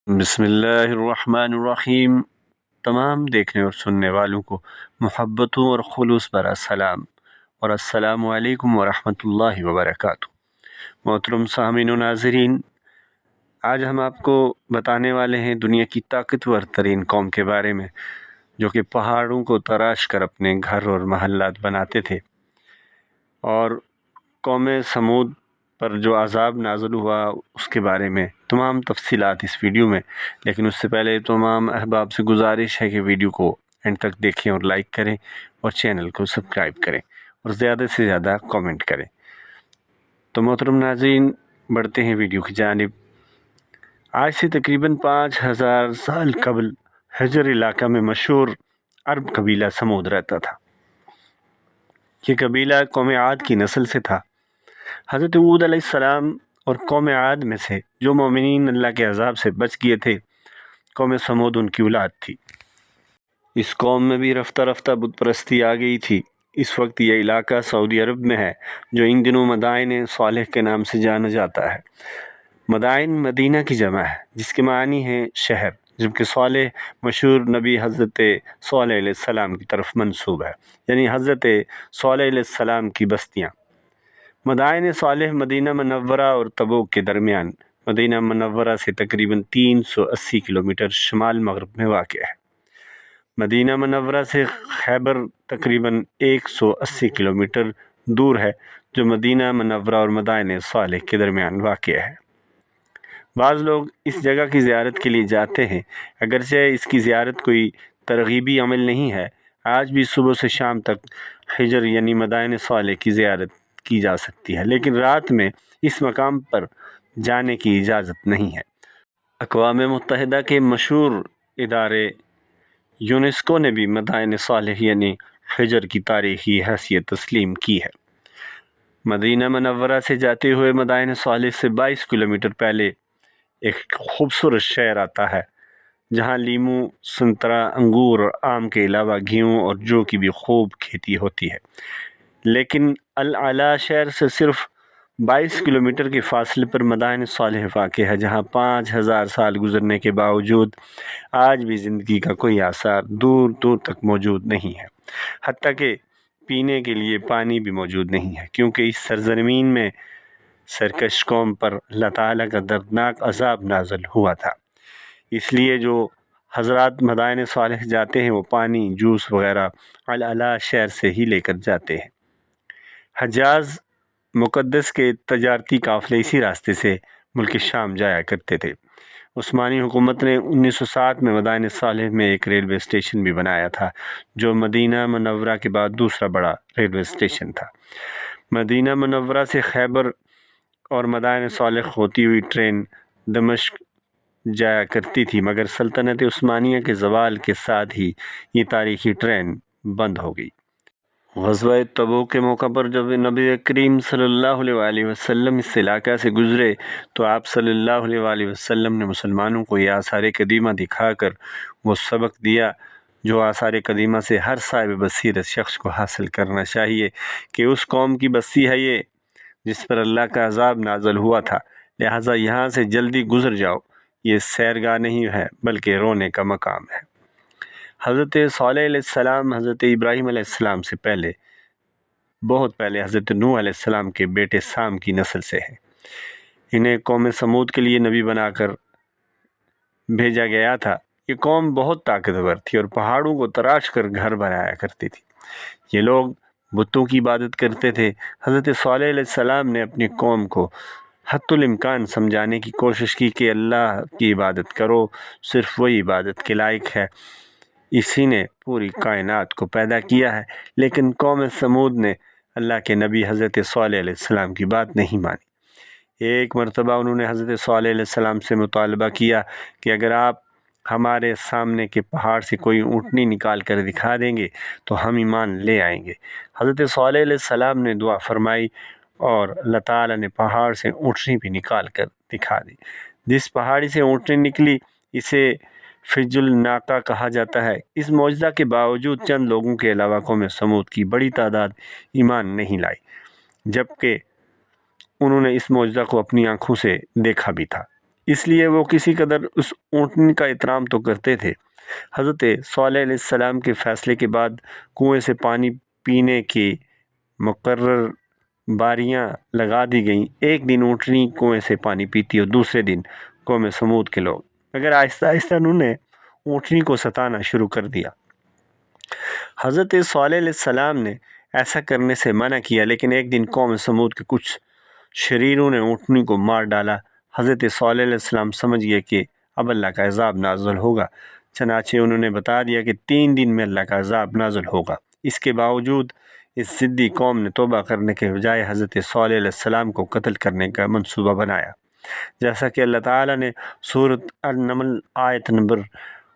بسم اللہ الرحمن الرحیم۔ تمام دیکھنے اور سننے والوں کو محبتوں اور خلوص برا سلام اور السلام علیکم ورحمۃ اللہ وبرکاتہ۔ محترم سامعین و ناظرین، آج ہم آپ کو بتانے والے ہیں دنیا کی طاقتور ترین قوم کے بارے میں، جو کہ پہاڑوں کو تراش کر اپنے گھر اور محلات بناتے تھے، اور قوم سمود پر جو عذاب نازل ہوا اس کے بارے میں تمام تفصیلات اس ویڈیو میں۔ لیکن اس سے پہلے تمام احباب سے گزارش ہے کہ ویڈیو کو اینڈ تک دیکھیں اور لائک کریں اور چینل کو سبسکرائب کریں اور زیادہ سے زیادہ کامنٹ کریں۔ تو محترم ناظرین، بڑھتے ہیں ویڈیو کی جانب۔ آج سے تقریباً 5000 سال قبل حجر علاقہ میں مشہور عرب قبیلہ سمود رہتا تھا۔ یہ قبیلہ قوم عاد کی نسل سے تھا۔ حضرت ہود علیہ السلام اور قوم عاد میں سے جو مومنین اللہ کے عذاب سے بچ گئے تھے، قوم سمود ان کی اولاد تھی۔ اس قوم میں بھی رفتہ رفتہ بت پرستی آ گئی تھی۔ اس وقت یہ علاقہ سعودی عرب میں ہے، جو ان دنوں مدائن صالح کے نام سے جانا جاتا ہے۔ مدائن مدینہ کی جمع ہے، جس کے معنی ہیں شہر، جبکہ صالح مشہور نبی حضرت صالح علیہ السلام کی طرف منسوب ہے، یعنی حضرت صالح علیہ السلام کی بستیاں۔ مدائن صالح مدینہ منورہ اور تبوک کے درمیان مدینہ منورہ سے تقریباً 380 کلومیٹر شمال مغرب میں واقع ہے۔ مدینہ منورہ سے خیبر تقریباً 180 کلومیٹر دور ہے، جو مدینہ منورہ اور مدائن صالح کے درمیان واقع ہے۔ بعض لوگ اس جگہ کی زیارت کے لیے جاتے ہیں، اگرچہ اس کی زیارت کوئی ترغیبی عمل نہیں ہے۔ آج بھی صبح سے شام تک حجر یعنی مدائن صالح کی زیارت کی جا سکتی ہے، لیکن رات میں اس مقام پر جانے کی اجازت نہیں ہے۔ اقوام متحدہ کے مشہور ادارے یونیسکو نے بھی مدائن صالح یعنی حجر کی تاریخی حیثیت تسلیم کی ہے۔ مدینہ منورہ سے جاتے ہوئے مدائن صالح سے 22 کلومیٹر پہلے ایک خوبصورت شہر آتا ہے، جہاں لیموں، سنترا، انگور اور آم کے علاوہ گیہوں اور جو کی بھی خوب کھیتی ہوتی ہے۔ لیکن الاعلیٰ شہر سے صرف 22 کلومیٹر کے فاصلے پر مدائن صالح واقع ہے، جہاں 5000 سال گزرنے کے باوجود آج بھی زندگی کا کوئی آثار دور دور تک موجود نہیں ہے۔ حتیٰ کہ پینے کے لیے پانی بھی موجود نہیں ہے، کیونکہ اس سرزمین میں سرکش قوم پر اللہ تعالیٰ کا دردناک عذاب نازل ہوا تھا۔ اس لیے جو حضرات مدائن صالح جاتے ہیں وہ پانی، جوس وغیرہ الاعلیٰ شہر سے ہی لے کر جاتے ہیں۔ حجاز مقدس کے تجارتی قافلے اسی راستے سے ملک شام جایا کرتے تھے۔ عثمانی حکومت نے 1907 میں مدائن صالح میں ایک ریلوے اسٹیشن بھی بنایا تھا، جو مدینہ منورہ کے بعد دوسرا بڑا ریلوے اسٹیشن تھا۔ مدینہ منورہ سے خیبر اور مدائن صالح ہوتی ہوئی ٹرین دمشق جایا کرتی تھی، مگر سلطنت عثمانیہ کے زوال کے ساتھ ہی یہ تاریخی ٹرین بند ہو گئی۔ غزوہ تبوک کے موقع پر جب نبی کریم صلی اللہ علیہ وآلہ وسلم اس علاقہ سے گزرے تو آپ صلی اللہ علیہ وآلہ وسلم نے مسلمانوں کو یہ آثار قدیمہ دکھا کر وہ سبق دیا جو آثار قدیمہ سے ہر صاحب بصیرت شخص کو حاصل کرنا چاہیے، کہ اس قوم کی بستی ہے یہ جس پر اللہ کا عذاب نازل ہوا تھا، لہٰذا یہاں سے جلدی گزر جاؤ۔ یہ سیرگاہ نہیں ہے بلکہ رونے کا مقام ہے۔ حضرت صالح علیہ السلام حضرت ابراہیم علیہ السلام سے پہلے، بہت پہلے، حضرت نوح علیہ السلام کے بیٹے سام کی نسل سے ہیں۔ انہیں قوم سمود کے لیے نبی بنا کر بھیجا گیا تھا۔ یہ قوم بہت طاقتور تھی اور پہاڑوں کو تراش کر گھر بنایا کرتی تھی۔ یہ لوگ بتوں کی عبادت کرتے تھے۔ حضرت صالح علیہ السلام نے اپنی قوم کو حتی الامکان سمجھانے کی کوشش کی کہ اللہ کی عبادت کرو، صرف وہی عبادت کے لائق ہے، اسی نے پوری کائنات کو پیدا کیا ہے۔ لیکن قوم سمود نے اللہ کے نبی حضرت صالح علیہ السلام کی بات نہیں مانی۔ ایک مرتبہ انہوں نے حضرت صالح علیہ السلام سے مطالبہ کیا کہ اگر آپ ہمارے سامنے کے پہاڑ سے کوئی اونٹنی نکال کر دکھا دیں گے تو ہم ایمان لے آئیں گے۔ حضرت صالح علیہ السلام نے دعا فرمائی اور اللہ تعالیٰ نے پہاڑ سے اونٹنی بھی نکال کر دکھا دی۔ جس پہاڑی سے اونٹنی نکلی اسے فج الناقہ کہا جاتا ہے۔ اس معجزہ کے باوجود چند لوگوں کے علاوہ قوم سمود کی بڑی تعداد ایمان نہیں لائی، جبکہ انہوں نے اس معجزہ کو اپنی آنکھوں سے دیکھا بھی تھا۔ اس لیے وہ کسی قدر اس اونٹنی کا احترام تو کرتے تھے۔ حضرت صالح علیہ السلام کے فیصلے کے بعد کنویں سے پانی پینے کی مقرر باریاں لگا دی گئیں۔ ایک دن اونٹنی کنویں سے پانی پیتی اور دوسرے دن قوم سمود کے لوگ، مگر آہستہ آہستہ انہوں نے اونٹنی کو ستانا شروع کر دیا۔ حضرت صالح علیہ السلام نے ایسا کرنے سے منع کیا، لیکن ایک دن قوم سمود کے کچھ شریروں نے اونٹنی کو مار ڈالا۔ حضرت صالح علیہ السلام سمجھ گئے کہ اب اللہ کا عذاب نازل ہوگا، چنانچہ انہوں نے بتا دیا کہ 3 دن میں اللہ کا عذاب نازل ہوگا۔ اس کے باوجود اس ضدی قوم نے توبہ کرنے کے بجائے حضرت صالح علیہ السلام کو قتل کرنے کا منصوبہ بنایا، جیسا کہ اللہ تعالیٰ نے سورۃ النمل آیت نمبر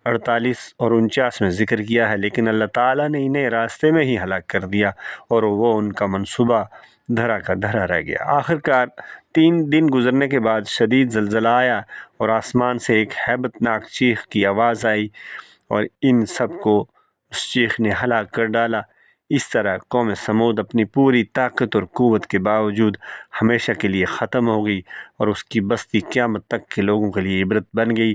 48 اور 49 میں ذکر کیا ہے، لیکن اللہ تعالیٰ نے انہیں راستے میں ہی ہلاک کر دیا اور وہ ان کا منصوبہ دھرا کا دھرا رہ گیا۔ آخرکار 3 دن گزرنے کے بعد شدید زلزلہ آیا اور آسمان سے ایک ہیبت ناک چیخ کی آواز آئی اور ان سب کو اس چیخ نے ہلاک کر ڈالا۔ اس طرح قوم سمود اپنی پوری طاقت اور قوت کے باوجود ہمیشہ کے لیے ختم ہو گئی اور اس کی بستی قیامت تک کے لوگوں کے لیے عبرت بن گئی۔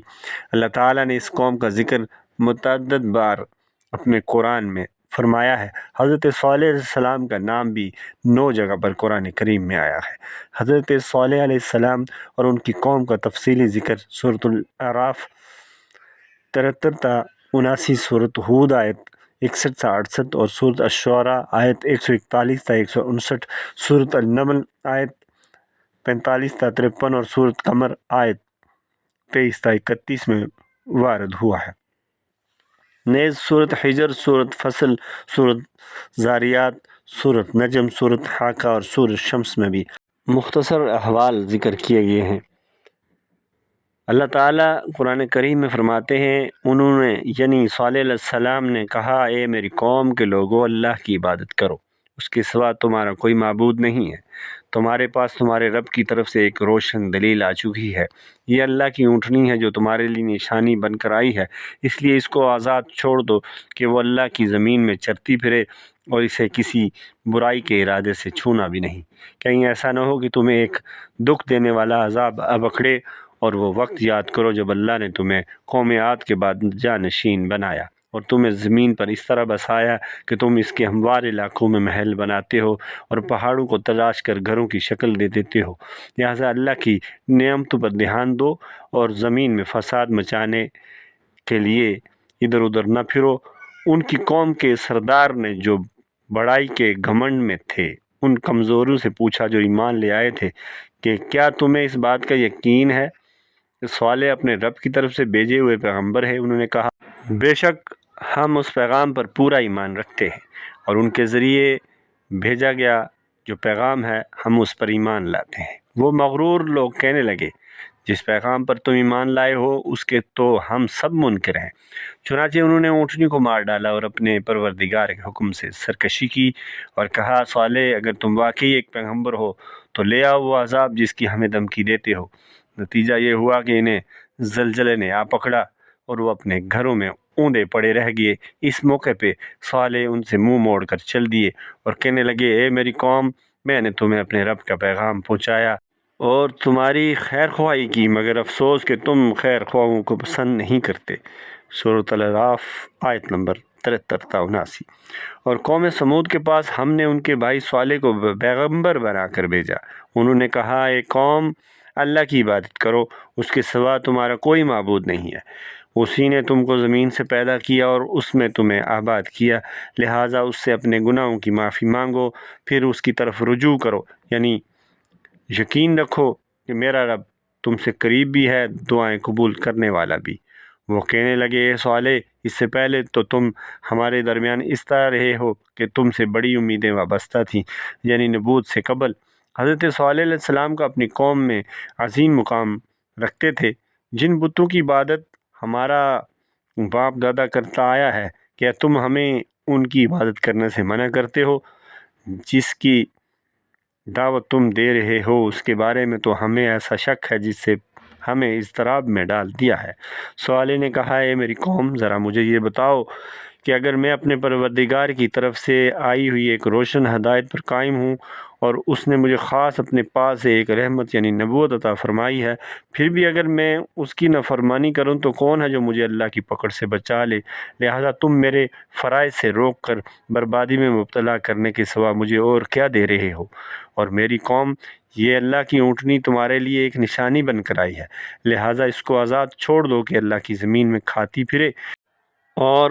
اللہ تعالیٰ نے اس قوم کا ذکر متعدد بار اپنے قرآن میں فرمایا ہے۔ حضرت صالح علیہ السلام کا نام بھی 9 جگہ پر قرآن کریم میں آیا ہے۔ حضرت صالح علیہ السلام اور ان کی قوم کا تفصیلی ذکر سورۃ الاعراف 73 تا 79، سورۃ ہود آیت 61 تا 68 اور سورۃ الشعراء آیت 141 تا 159، سورۃ النمل آیت 45 تا 53 اور سورۃ قمر آیت 23 تا 31 میں وارد ہوا ہے۔ نیز سورۃ حجر، سورۃ فصل، سورۃ زاریات، سورۃ نجم، سورۃ حاقہ اور سورۃ شمس میں بھی مختصر احوال ذکر کیے گئے ہیں۔ اللہ تعالیٰ قرآن کریم میں فرماتے ہیں، انہوں نے یعنی صالح علیہ السلام نے کہا، اے میری قوم کے لوگو، اللہ کی عبادت کرو، اس کے سوا تمہارا کوئی معبود نہیں ہے۔ تمہارے پاس تمہارے رب کی طرف سے ایک روشن دلیل آ چکی ہے، یہ اللہ کی اونٹنی ہے جو تمہارے لیے نشانی بن کر آئی ہے، اس لیے اس کو آزاد چھوڑ دو کہ وہ اللہ کی زمین میں چرتی پھرے اور اسے کسی برائی کے ارادے سے چھونا بھی نہیں۔ کہیں ایسا نہ ہو کہ تمہیں ایک دکھ دینے والا عذاب ابکڑے، اور وہ وقت یاد کرو جب اللہ نے تمہیں قوم عاد کے بعد جانشین بنایا اور تمہیں زمین پر اس طرح بسایا کہ تم اس کے ہموار علاقوں میں محل بناتے ہو اور پہاڑوں کو تلاش کر گھروں کی شکل دے دیتے ہو۔ لہٰذا اللہ کی نعمتوں پر دھیان دو اور زمین میں فساد مچانے کے لیے ادھر ادھر نہ پھرو۔ ان کی قوم کے سردار نے جو بڑائی کے گھمنڈ میں تھے ان کمزوروں سے پوچھا جو ایمان لے آئے تھے کہ کیا تمہیں اس بات کا یقین ہے کہ صالح اپنے رب کی طرف سے بھیجے ہوئے پیغمبر ہے؟ انہوں نے کہا، بے شک ہم اس پیغام پر پورا ایمان رکھتے ہیں اور ان کے ذریعے بھیجا گیا جو پیغام ہے ہم اس پر ایمان لاتے ہیں۔ وہ مغرور لوگ کہنے لگے، جس پیغام پر تم ایمان لائے ہو اس کے تو ہم سب منکر ہیں۔ چنانچہ انہوں نے اونٹنی کو مار ڈالا اور اپنے پروردگار کے حکم سے سرکشی کی اور کہا، صالح اگر تم واقعی ایک پیغمبر ہو تو لے آؤ وہ عذاب جس کی ہمیں دھمکی دیتے ہو۔ نتیجہ یہ ہوا کہ انہیں زلزلے نے آ پکڑا اور وہ اپنے گھروں میں اوندے پڑے رہ گئے۔ اس موقع پہ صالح ان سے منہ موڑ کر چل دیے اور کہنے لگے، اے میری قوم، میں نے تمہیں اپنے رب کا پیغام پہنچایا اور تمہاری خیر خواہی کی، مگر افسوس کہ تم خیر خواہوں کو پسند نہیں کرتے۔ سورۃ الاعراف آیت نمبر 73 تا 79۔ اور قوم سمود کے پاس ہم نے ان کے بھائی صالح کو پیغمبر بنا کر بھیجا۔ انہوں نے کہا، اے قوم، اللہ کی عبادت کرو، اس کے سوا تمہارا کوئی معبود نہیں ہے۔ اسی نے تم کو زمین سے پیدا کیا اور اس میں تمہیں آباد کیا، لہٰذا اس سے اپنے گناہوں کی معافی مانگو، پھر اس کی طرف رجوع کرو، یعنی یقین رکھو کہ میرا رب تم سے قریب بھی ہے، دعائیں قبول کرنے والا بھی۔ وہ کہنے لگے، اے صالح، اس سے پہلے تو تم ہمارے درمیان اس طرح رہے ہو کہ تم سے بڑی امیدیں وابستہ تھیں، یعنی نبوت سے قبل۔ حضرت صالح علیہ السلام کا اپنی قوم میں عظیم مقام رکھتے تھے۔ جن بتوں کی عبادت ہمارا باپ دادا کرتا آیا ہے، کیا تم ہمیں ان کی عبادت کرنے سے منع کرتے ہو؟ جس کی دعوت تم دے رہے ہو اس کے بارے میں تو ہمیں ایسا شک ہے جس سے ہمیں اضطراب میں ڈال دیا ہے۔ صالح نے کہا، اے میری قوم، ذرا مجھے یہ بتاؤ کہ اگر میں اپنے پروردگار کی طرف سے آئی ہوئی ایک روشن ہدایت پر قائم ہوں اور اس نے مجھے خاص اپنے پاس سے ایک رحمت یعنی نبوت عطا فرمائی ہے، پھر بھی اگر میں اس کی نافرمانی کروں تو کون ہے جو مجھے اللہ کی پکڑ سے بچا لے؟ لہذا تم میرے فرائض سے روک کر بربادی میں مبتلا کرنے کے سوا مجھے اور کیا دے رہے ہو؟ اور میری قوم، یہ اللہ کی اونٹنی تمہارے لیے ایک نشانی بن کر آئی ہے، لہذا اس کو آزاد چھوڑ دو کہ اللہ کی زمین میں کھاتی پھرے، اور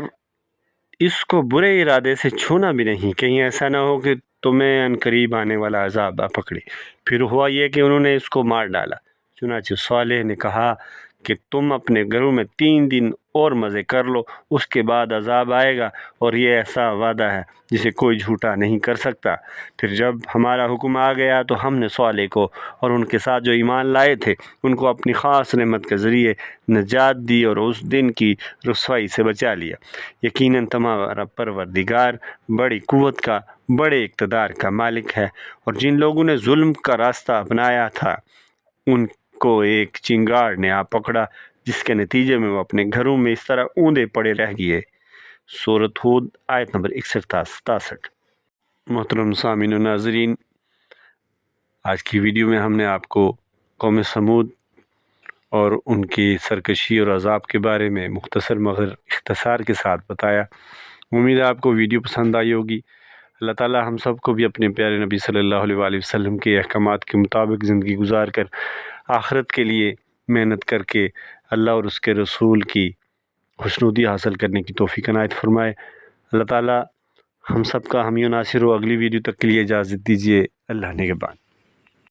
اس کو برے ارادے سے چھونا بھی نہیں، کہیں ایسا نہ ہو کہ تمہیں ان قریب آنے والا عذاب آ پکڑے۔ پھر ہوا یہ کہ انہوں نے اس کو مار ڈالا۔ چنانچہ صالح نے کہا کہ تم اپنے گھروں میں 3 دن اور مزے کر لو، اس کے بعد عذاب آئے گا، اور یہ ایسا وعدہ ہے جسے کوئی جھوٹا نہیں کر سکتا۔ پھر جب ہمارا حکم آ گیا تو ہم نے صالح کو اور ان کے ساتھ جو ایمان لائے تھے ان کو اپنی خاص نعمت کے ذریعے نجات دی اور اس دن کی رسوائی سے بچا لیا۔ یقیناً تمہارا پروردگار بڑی قوت کا، بڑے اقتدار کا مالک ہے۔ اور جن لوگوں نے ظلم کا راستہ اپنایا تھا ان کو ایک چنگاڑ نے آ پکڑا، جس کے نتیجے میں وہ اپنے گھروں میں اس طرح اوندے پڑے رہ گئے۔ سورۃ ہود آیت نمبر 61-63۔ محترم سامعین و ناظرین، آج کی ویڈیو میں ہم نے آپ کو قوم سمود اور ان کی سرکشی اور عذاب کے بارے میں مختصر مگر اختصار کے ساتھ بتایا۔ امید ہے آپ کو ویڈیو پسند آئی ہوگی۔ اللہ تعالیٰ ہم سب کو بھی اپنے پیارے نبی صلی اللہ علیہ وآلہ وسلم کے احکامات کے مطابق زندگی گزار کر آخرت کے لیے محنت کر کے اللہ اور اس کے رسول کی خوشنودی حاصل کرنے کی توفیق عنایت فرمائے۔ اللہ تعالیٰ ہم سب کا حامی و ناصر ہو۔ اگلی ویڈیو تک کے لیے اجازت دیجیے۔ اللہ نگہبان۔